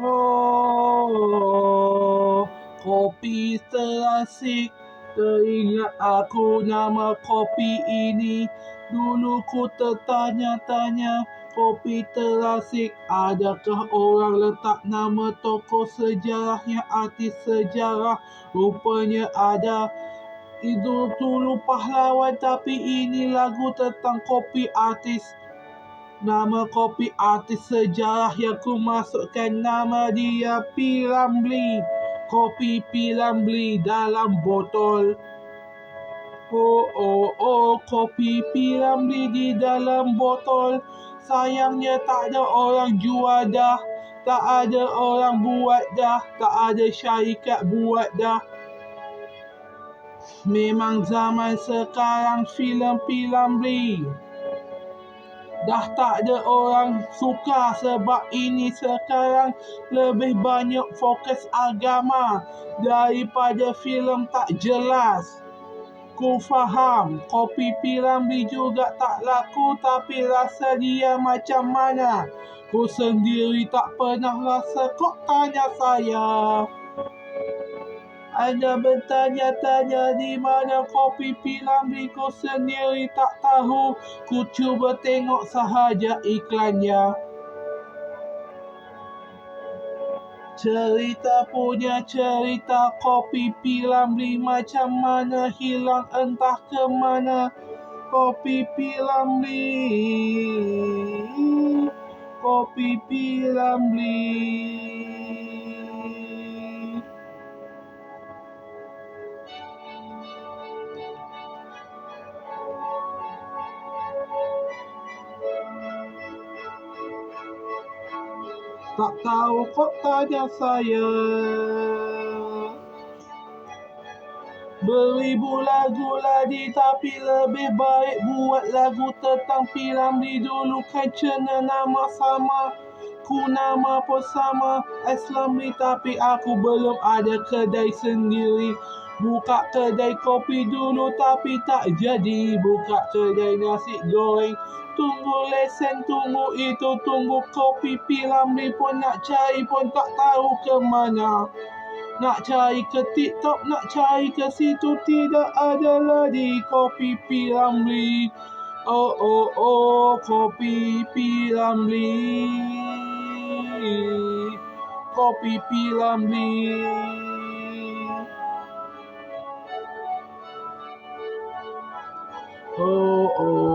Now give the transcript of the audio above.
Oh, kopi terasik. Teringat aku nama kopi ini. Dulu ku tertanya-tanya, kopi terasik, adakah orang letak nama tokoh sejarahnya, artis sejarah? Rupanya ada. Itu dulu pahlawan, tapi ini lagu tentang kopi artis. Nama kopi artis sejarah yang ku masukkan, nama dia P. Ramlee. Kopi P. Ramlee dalam botol. Oh, oh, oh, kopi P. Ramlee di dalam botol. Sayangnya tak ada orang jual dah. Tak ada orang buat dah. Tak ada syarikat buat dah. Memang zaman sekarang filem P. Ramlee dah tak ada orang suka, sebab ini sekarang lebih banyak fokus agama daripada filem tak jelas. Ku faham kopi P. Ramlee juga tak laku, tapi rasa dia macam mana? Ku sendiri tak pernah rasa, kok tanya saya? Anda bertanya-tanya di mana kopi P. Ramlee, ku sendiri tak tahu. Ku cuba tengok sahaja iklannya. Cerita punya cerita kopi P. Ramlee macam mana hilang entah ke mana. Kopi P. Ramlee, kopi P. Ramlee. Tak tahu kok tanya saya. Beribu lagu lagi, tapi lebih baik buat lagu tentang P. Ramlee dulu kan kena nama sama. Ku nama pun sama, Ramlee, tapi aku belum ada kedai sendiri. Buka kedai kopi dulu tapi tak jadi. Buka kedai nasi goreng, tunggu lesen, tunggu itu, tunggu kopi P. Ramlee pun nak cari pun tak tahu ke mana. Nak cari ke TikTok, nak cari ke situ, tidak ada lagi kopi P. Ramlee. Oh, oh, oh, kopi P. Ramlee. Kopi P. Ramlee. Oh, oh.